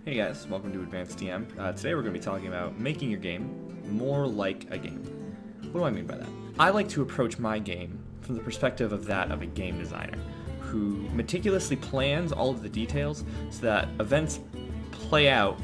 Hey guys, welcome to Advanced TM. Today we're going to be talking about making your game more like a game. What do I mean by that? I like to approach my game from the perspective of that of a game designer who meticulously plans all of the details so that events play out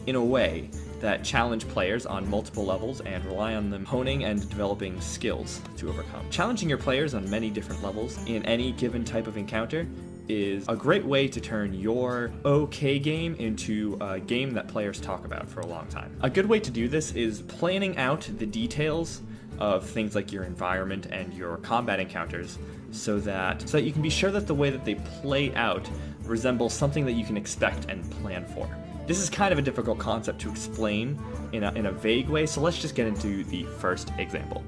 in a way that challenge players on multiple levels and rely on them honing and developing skills to overcome. Challenging your players on many different levels in any given type of encounter is a great way to turn your okay game into a game that players talk about for a long time. A good way to do this is planning out the details of things like your environment and your combat encounters so that you can be sure that the way that they play out resembles something that you can expect and plan for. This is kind of a difficult concept to explain in a vague way, so let's just get into the first example.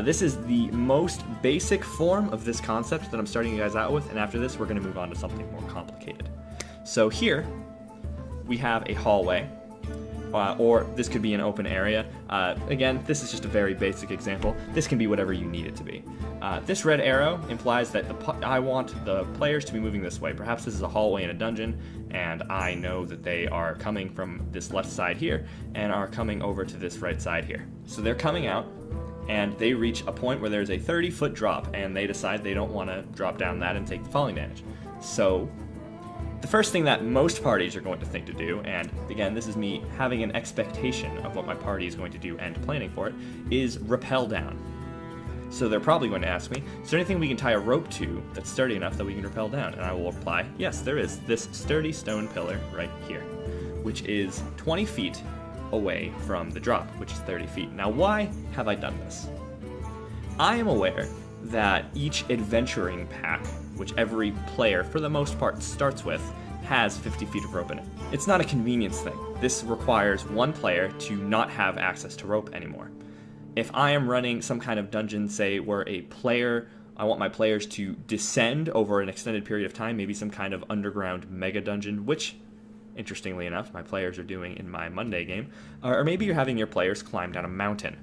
This is the most basic form of this concept that I'm starting you guys out with, and after this we're going to move on to something more complicated. So here we have a hallway, or this could be an open area. Again, this is just a very basic example. This can be whatever you need it to be. This red arrow implies that I want the players to be moving this way. Perhaps this is a hallway in a dungeon, and I know that they are coming from this left side here and are coming over to this right side here. So they're coming out, and they reach a point where there's a 30-foot drop, and they decide they don't want to drop down that and take the falling damage. So the first thing that most parties are going to think to do, and again, this is me having an expectation of what my party is going to do and planning for it, is rappel down. So they're probably going to ask me, is there anything we can tie a rope to that's sturdy enough that we can rappel down? And I will reply, yes, there is. This sturdy stone pillar right here, which is 20 feet away from the drop, which is 30 feet. Now, why have I done this? I am aware that each adventuring pack, which every player, for the most part, starts with, has 50 feet of rope in it. It's not a convenience thing. This requires one player to not have access to rope anymore. If I am running some kind of dungeon, say, where I want my players to descend over an extended period of time, maybe some kind of underground mega dungeon, which, interestingly enough, my players are doing in my Monday game, or maybe you're having your players climb down a mountain.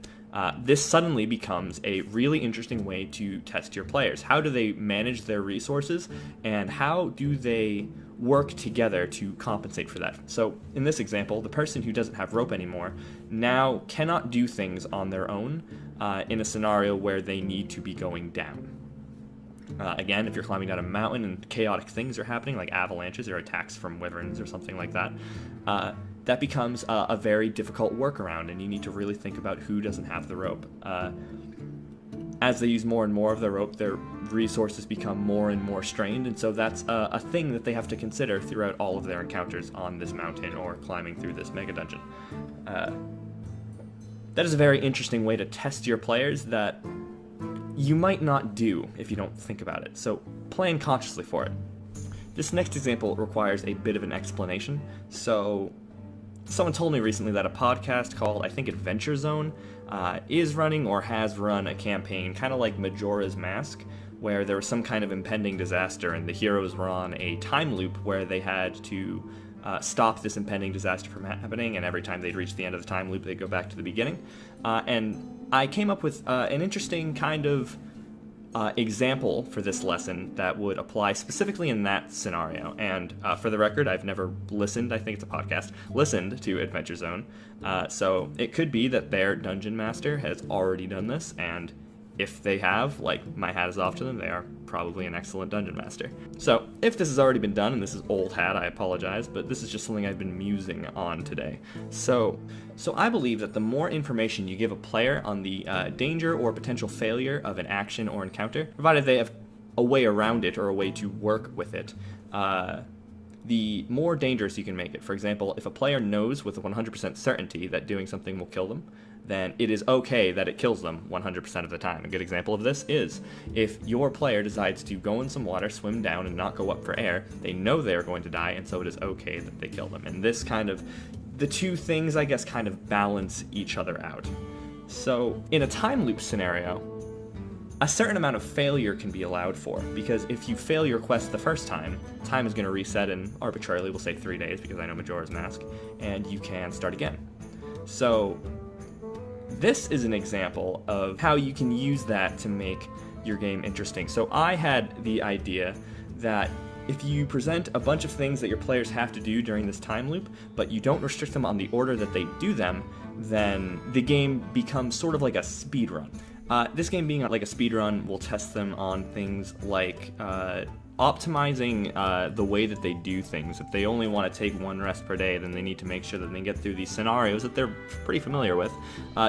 This suddenly becomes a really interesting way to test your players. How do they manage their resources, and how do they work together to compensate for that? So in this example, the person who doesn't have rope anymore now cannot do things on their own in a scenario where they need to be going down. Again, if you're climbing down a mountain and chaotic things are happening, like avalanches or attacks from wyverns or something like that, that becomes a very difficult workaround, and you need to really think about who doesn't have the rope. As they use more and more of the rope, their resources become more and more strained, and so that's a thing that they have to consider throughout all of their encounters on this mountain or climbing through this mega dungeon. That is a very interesting way to test your players that you might not do if you don't think about it, so plan consciously for it. This next example requires a bit of an explanation. So someone told me recently that a podcast called, I think, Adventure Zone is running or has run a campaign kind of like Majora's Mask, where there was some kind of impending disaster and the heroes were on a time loop where they had to stop this impending disaster from happening, and every time they'd reach the end of the time loop, they'd go back to the beginning. And I came up with an interesting kind of example for this lesson that would apply specifically in that scenario. And for the record, I've never listened, I think it's a podcast, listened to Adventure Zone. So it could be that their dungeon master has already done this, and if they have, like, my hat is off to them, they are probably an excellent dungeon master. So if this has already been done, and this is old hat, I apologize, but this is just something I've been musing on today. So I believe that the more information you give a player on the danger or potential failure of an action or encounter, provided they have a way around it or a way to work with it, the more dangerous you can make it. For example, if a player knows with 100% certainty that doing something will kill them, then it is okay that it kills them 100% of the time. A good example of this is if your player decides to go in some water, swim down, and not go up for air, they know they're going to die, and so it is okay that they kill them. And this kind of, the two things, I guess, kind of balance each other out. So in a time loop scenario, a certain amount of failure can be allowed for, because if you fail your quest the first time, time is going to reset in arbitrarily, we'll say 3 days, because I know Majora's Mask, and you can start again. So this is an example of how you can use that to make your game interesting. So I had the idea that If you present a bunch of things that your players have to do during this time loop, but you don't restrict them on the order that they do them, then the game becomes sort of like a speed run. This game being like a speed run will test them on things like optimizing the way that they do things. If they only want to take one rest per day, then they need to make sure that they get through these scenarios that they're pretty familiar with,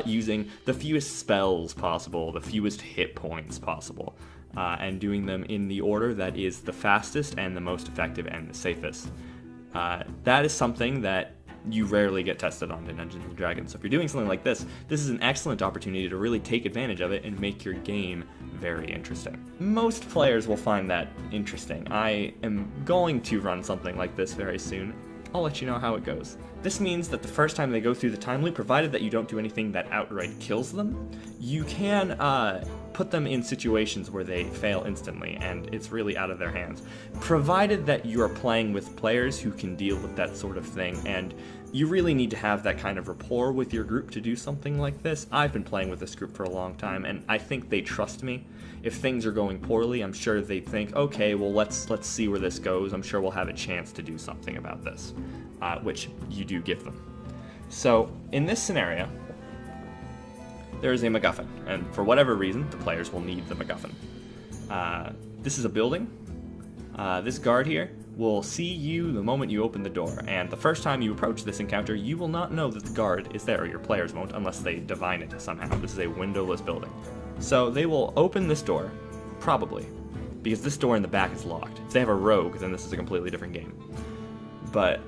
using the fewest spells possible, the fewest hit points possible, and doing them in the order that is the fastest and the most effective and the safest. That is something that you rarely get tested on in Dungeons & Dragons. So if you're doing something like this is an excellent opportunity to really take advantage of it and make your game very interesting. Most players will find that interesting. I am going to run something like this very soon. I'll let you know how it goes. This means that the first time they go through the time loop, provided that you don't do anything that outright kills them, you can put them in situations where they fail instantly, and it's really out of their hands. Provided that you are playing with players who can deal with that sort of thing, and you really need to have that kind of rapport with your group to do something like this. I've been playing with this group for a long time, and I think they trust me. If things are going poorly, I'm sure they think, okay, well, let's see where this goes. I'm sure we'll have a chance to do something about this, which you do give them. So, in this scenario, there is a MacGuffin, and for whatever reason, the players will need the MacGuffin. This is a building. This guard here will see you the moment you open the door, and the first time you approach this encounter, you will not know that the guard is there, or your players won't, unless they divine it somehow. This is a windowless building. So they will open this door, probably, because this door in the back is locked. If they have a rogue, then this is a completely different game. But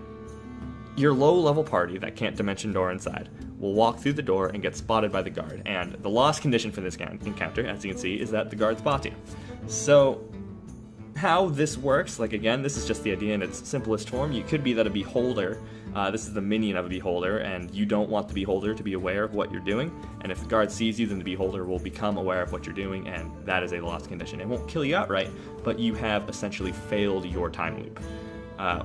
your low-level party that can't dimension door inside will walk through the door and get spotted by the guard, and the lost condition for this encounter, as you can see, is that the guard spots you. So how this works, like again, this is just the idea in its simplest form. You could be that a beholder, this is the minion of a beholder, and you don't want the beholder to be aware of what you're doing, and if the guard sees you, then the beholder will become aware of what you're doing, and that is a lost condition. It won't kill you outright, but you have essentially failed your time loop,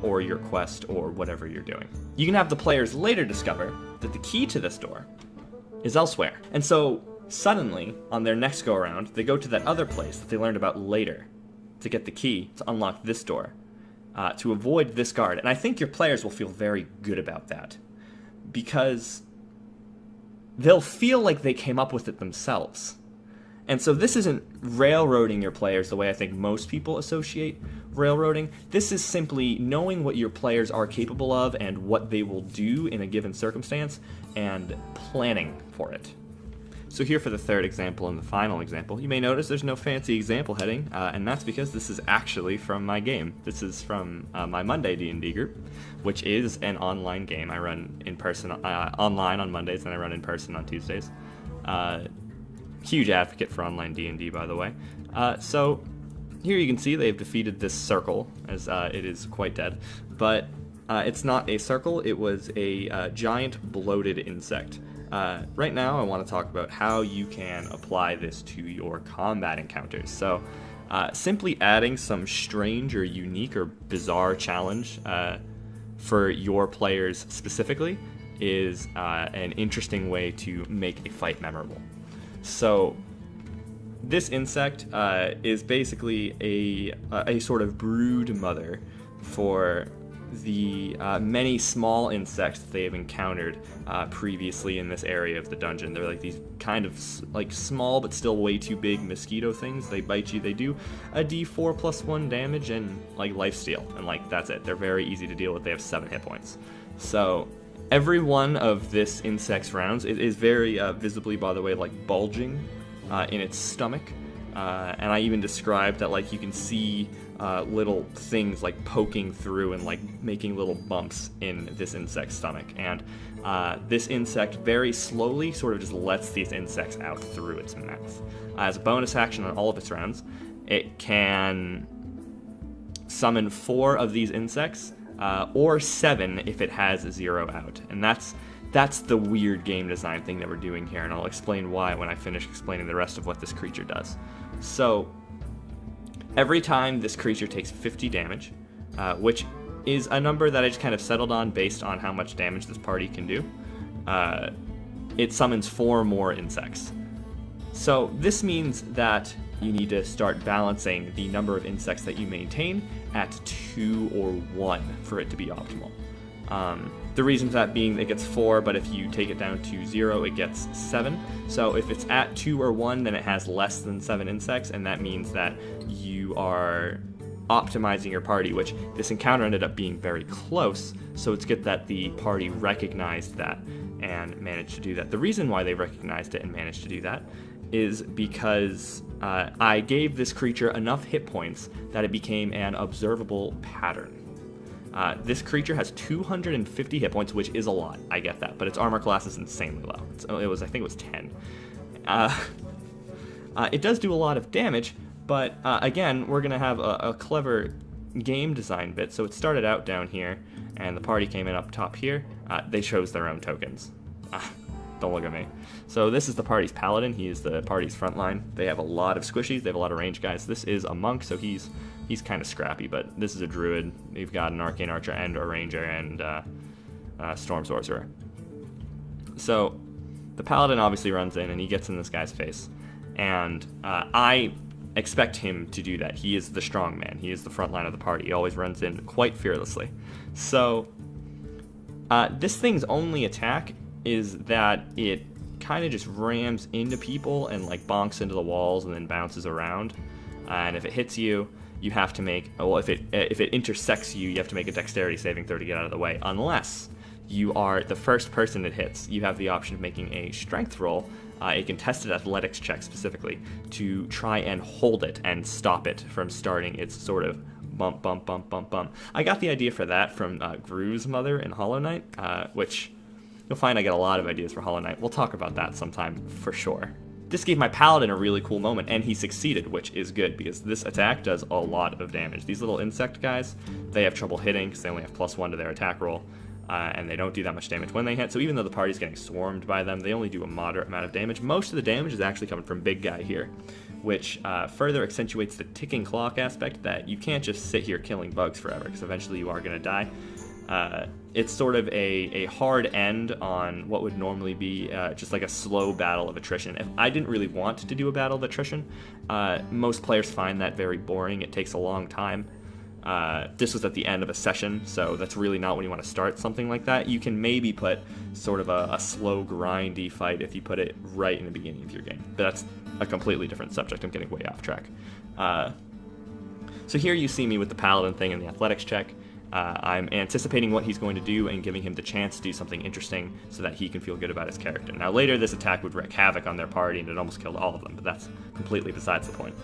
or your quest, or whatever you're doing. You can have the players later discover that the key to this door is elsewhere, and so suddenly, on their next go-around, they go to that other place that they learned about later to get the key to unlock this door, to avoid this guard. And I think your players will feel very good about that, because they'll feel like they came up with it themselves. And so this isn't railroading your players the way I think most people associate railroading. This is simply knowing what your players are capable of and what they will do in a given circumstance, and planning for it. So here for the third example and the final example, you may notice there's no fancy example heading, and that's because this is actually from my game. This is from my Monday D&D group, which is an online game. I run in person online on Mondays, and I run in person on Tuesdays. Huge advocate for online D&D, by the way. So here you can see they've defeated this circle, as it is quite dead, but it's not a circle, it was a giant bloated insect. Right now I want to talk about how you can apply this to your combat encounters. So simply adding some strange or unique or bizarre challenge for your players specifically is an interesting way to make a fight memorable. So this insect is basically a sort of brood mother for the many small insects that they have encountered previously in this area of the dungeon. They're like these kind of like small but still way too big mosquito things. They bite you, they do a d4 plus 1 damage and like lifesteal, and like that's it. They're very easy to deal with. They have 7 hit points. So every one of this insect's rounds, it is very visibly, by the way, like bulging in its stomach. And I even described that like you can see little things like poking through and like making little bumps in this insect's stomach. And this insect very slowly sort of just lets these insects out through its mouth. As a bonus action on all of its rounds, it can summon 4 of these insects, or 7 if it has 0 out. And that's the weird game design thing that we're doing here, and I'll explain why when I finish explaining the rest of what this creature does. So every time this creature takes 50 damage, which is a number that I just kind of settled on based on how much damage this party can do, it summons 4 more insects. So this means that you need to start balancing the number of insects that you maintain at 2 or 1 for it to be optimal. The reason for that being it gets 4, but if you take it down to 0, it gets 7. So if it's at 2 or 1, then it has less than 7 insects, and that means that you are optimizing your party, which this encounter ended up being very close, so it's good that the party recognized that and managed to do that. The reason why they recognized it and managed to do that is because I gave this creature enough hit points that it became an observable pattern. This creature has 250 hit points, which is a lot. I get that, but its armor class is insanely low. I think it was 10. It does do a lot of damage, but again, we're going to have a clever game design bit. So it started out down here, and the party came in up top here. They chose their own tokens. Don't look at me. So this is the party's paladin. He is the party's front line. They have a lot of squishies. They have a lot of range guys. This is a monk, so he's kind of scrappy, but this is a druid. You've got an arcane archer and a ranger and storm sorcerer. So the paladin obviously runs in and he gets in this guy's face, and I expect him to do that. He is the strong man. He is the front line of the party. He always runs in quite fearlessly. So this thing's only attack is that it kind of just rams into people and like bonks into the walls and then bounces around. And if it hits you, you have to make, well, if it intersects you, you have to make a dexterity saving throw to get out of the way. Unless you are the first person it hits, you have the option of making a strength roll, a contested athletics check specifically, to try and hold it and stop it from starting its sort of bump, bump, bump, bump, bump. I got the idea for that from Gru's mother in Hollow Knight, which you'll find I get a lot of ideas for Hollow Knight. We'll talk about that sometime for sure. This gave my paladin a really cool moment, and he succeeded, which is good, because this attack does a lot of damage. These little insect guys, they have trouble hitting, because they only have +1 to their attack roll, and they don't do that much damage when they hit, so even though the party's getting swarmed by them, they only do a moderate amount of damage. Most of the damage is actually coming from big guy here, which further accentuates the ticking clock aspect that you can't just sit here killing bugs forever, because eventually you are going to die. It's sort of a hard end on what would normally be just like a slow battle of attrition. If I didn't really want to do a battle of attrition, most players find that very boring. It takes a long time. This was at the end of a session, so that's really not when you want to start something like that. You can maybe put sort of a slow, grindy fight if you put it right in the beginning of your game. But that's a completely different subject. I'm getting way off track. So here you see me with the paladin thing and the athletics check. I'm anticipating what he's going to do and giving him the chance to do something interesting so that he can feel good about his character. Now later this attack would wreak havoc on their party and it almost killed all of them, but that's completely besides the point.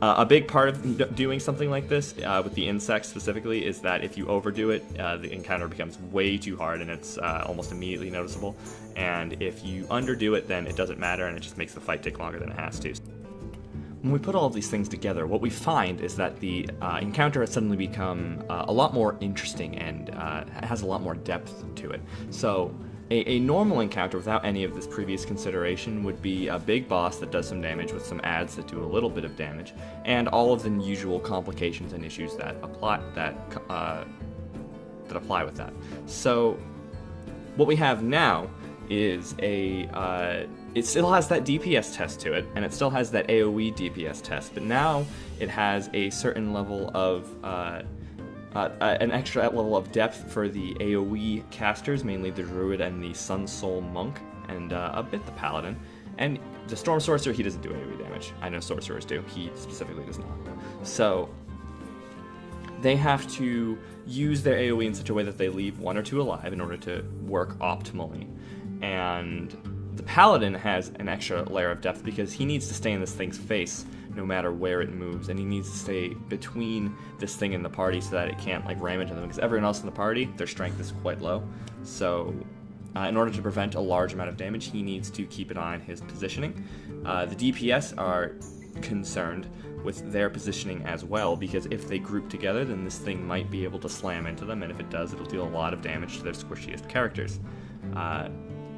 A big part of doing something like this, with the insects specifically, is that if you overdo it, the encounter becomes way too hard and it's almost immediately noticeable. And if you underdo it, then it doesn't matter and it just makes the fight take longer than it has to. When we put all of these things together, what we find is that the encounter has suddenly become a lot more interesting and has a lot more depth to it. So a normal encounter without any of this previous consideration would be a big boss that does some damage with some adds that do a little bit of damage, and all of the usual complications and issues that apply with that. So what we have now is it still has that DPS test to it, and it still has that AoE DPS test, but now it has a certain level of, an extra level of depth for the AoE casters, mainly the Druid and the Sun Soul Monk, and a bit the Paladin. And the Storm Sorcerer, he doesn't do AoE damage. I know Sorcerers do, he specifically does not. So they have to use their AoE in such a way that they leave 1 or 2 alive in order to work optimally. And the Paladin has an extra layer of depth because he needs to stay in this thing's face no matter where it moves, and he needs to stay between this thing and the party so that it can't like ram into them, because everyone else in the party, their strength is quite low. So in order to prevent a large amount of damage, he needs to keep an eye on his positioning. The DPS are concerned with their positioning as well, because if they group together, then this thing might be able to slam into them, and if it does, it'll deal a lot of damage to their squishiest characters.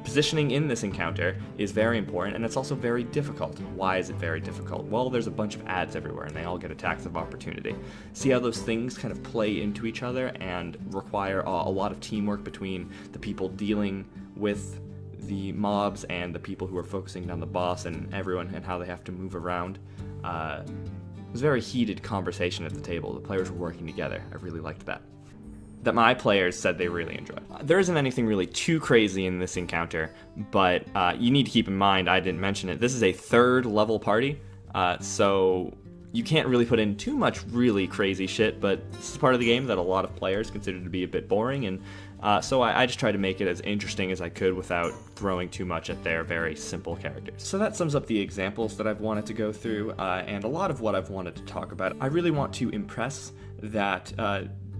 Positioning in this encounter is very important, and it's also very difficult. Why is it very difficult? Well, there's a bunch of adds everywhere, and they all get attacks of opportunity. See how those things kind of play into each other and require a lot of teamwork between the people dealing with the mobs and the people who are focusing on the boss and everyone and how they have to move around. It was a very heated conversation at the table. The players were working together. I really liked that. That my players said they really enjoyed. There isn't anything really too crazy in this encounter, but you need to keep in mind, I didn't mention it, this is a 3rd level party, so you can't really put in too much really crazy shit, but this is part of the game that a lot of players consider to be a bit boring, and so I just tried to make it as interesting as I could without throwing too much at their very simple characters. So that sums up the examples that I've wanted to go through, and a lot of what I've wanted to talk about. I really want to impress that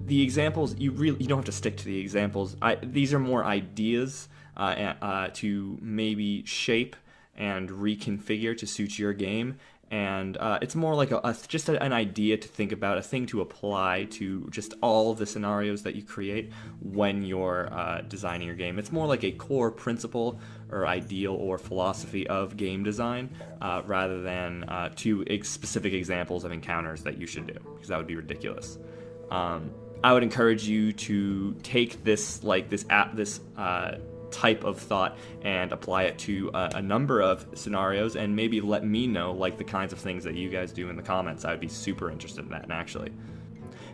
the examples, you don't have to stick to the examples. These are more ideas to maybe shape and reconfigure to suit your game. And it's more like just an idea to think about, a thing to apply to just all of the scenarios that you create when you're designing your game. It's more like a core principle or ideal or philosophy of game design rather than two specific examples of encounters that you should do, because that would be ridiculous. I would encourage you to take this type of thought and apply it to a number of scenarios, and maybe let me know the kinds of things that you guys do in the comments. I would be super interested in that. And actually,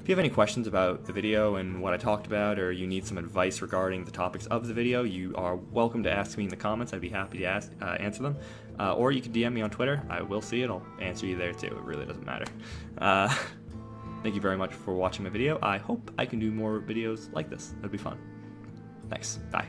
if you have any questions about the video and what I talked about, or you need some advice regarding the topics of the video, you are welcome to ask me in the comments. I'd be happy to answer them, or you can DM me on Twitter. I will see it. I'll answer you there too. It really doesn't matter. Thank you very much for watching my video. I hope I can do more videos like this. That'd be fun. Thanks. Bye.